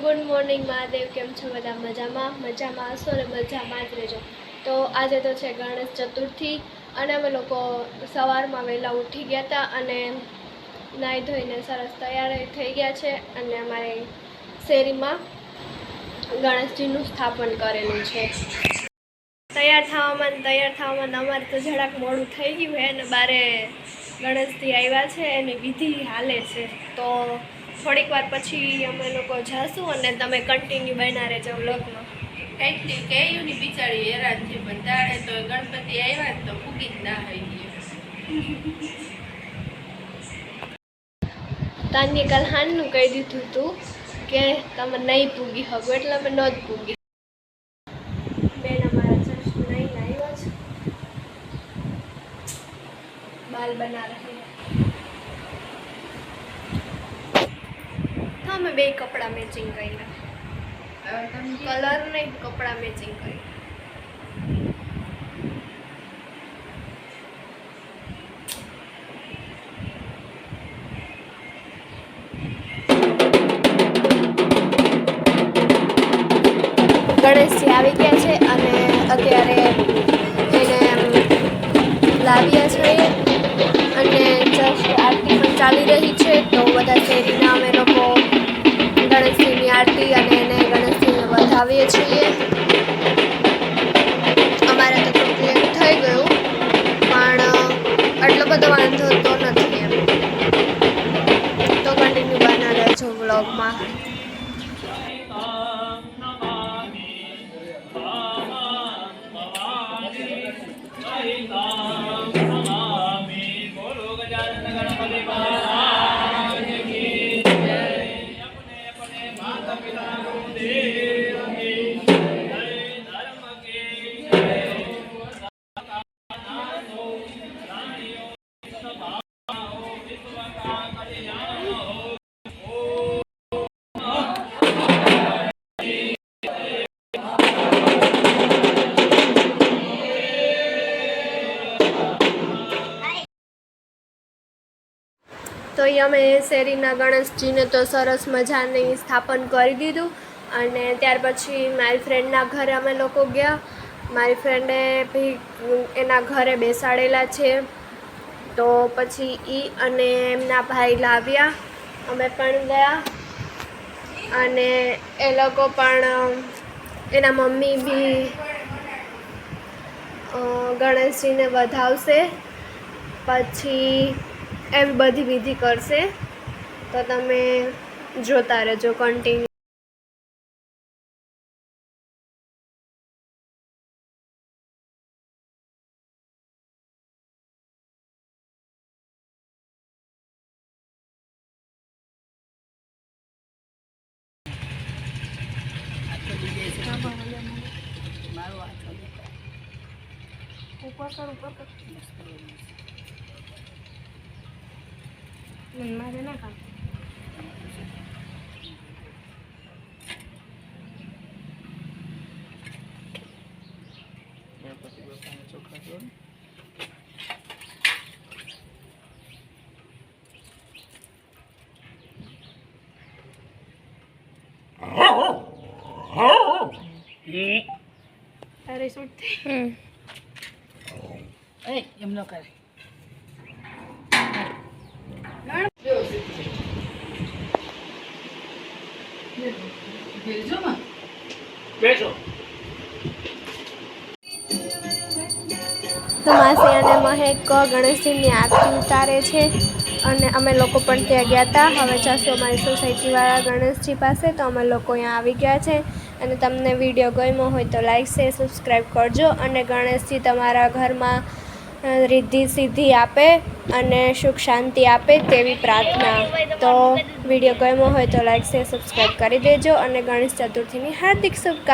Good morning Mahadev, કેમ છો બધા? મજામાં હશો ને મજામાં જ રહેજો. તો આજે તો છે ગણેશ ચતુર્થી અને અમે લોકો સવારમાં વહેલા ઉઠી ગયા હતા અને નાહી ધોઈને સરસ તૈયાર થઈ ગયા છે અને અમારે શેરીમાં ગણેશજીનું સ્થાપન કરેલું છે. તૈયાર થવામાં અમારે તો જરાક મોડું થઈ ગયું છે અને બારે ગણેશજી આવ્યા છે એની વિધિ હાલે છે. તો થોડીક વાર પછી અમે લોકો જાશું અને તમે કન્ટિન્યુ બન્યા રહેજો વ્લોગમાં. એટલી કેયું ની બિચારી હેરાન છે, પણ તાળે તો ગણપતિ આવ્યા ને તો ફૂગી જ ના થઈ ગઈ. તાન્ય કાલ હાનનું કહી દીધું હતું કે તમે નહીં પૂગી શકો, એટલે અમે ન જ પૂગી. બેન અમારા જસ્ટ નહીં આવ્યો છે, બાલ બના રહે. તો અમે બે કપડાં મેચિંગ કર્યા, કલર નહીં કપડાં મેચિંગ કર્યા. ગણેશજી આવી ગયા છે અને અત્યારે એને લાવ્યા છે અને જસ્ટ આરતી પણ ચાલી રહી છે. તો બધા શેરીના અમે લોકો ગણેશજીની આરતી અને એને ગણેશજીને વધાવીએ છીએ. અમારે તો કમ્પ્લીટ થઈ ગયું, પણ આટલો બધો વાંધો તો નથી એમ. તો કન્ટિન્યુ બના રહેજો વ્લોગમાં. તો અહીં અમે શેરીના ગણેશજીને તો સરસ મજાની સ્થાપન કરી દીધું અને ત્યાર પછી મારી ફ્રેન્ડના ઘરે અમે લોકો ગયા. મારી ફ્રેન્ડે બી એના ઘરે બેસાડેલા છે, તો પછી એ અને એમના ભાઈ લાવ્યા. અમે પણ ગયા અને એ લોકો પણ એના મમ્મી બી ગણેશજીને વધાવશે, પછી એવી બધી વિધિ કરશે. તો તમે જોતા રહેજો કન્ટિન્યુ. મારે ના કામ અરે સુટતી એમ ન કરે. તો માસી અને મહેક ગણેશજીની આરતી ઉતારે છે અને અમે લોકો પણ ત્યાં ગયા હતા. હવે જાશું અમારી સોસાયટીવાળા ગણેશજી પાસે. તો અમે લોકો અહીંયા આવી ગયા છે અને તમને વિડીયો ગમ્યો હોય તો લાઈક શેર સબસ્ક્રાઈબ કરજો અને ગણેશજી તમારા ઘરમાં રિદ્ધિ સિદ્ધિ આપે અને સુખ શાંતિ આપે તેવી પ્રાર્થના. તો વિડીયો ગમ્યો હોય તો લાઈક શેર સબસ્ક્રાઈબ કરી દેજો અને ગણેશ ચતુર્થીની હાર્દિક શુભકામનાઓ.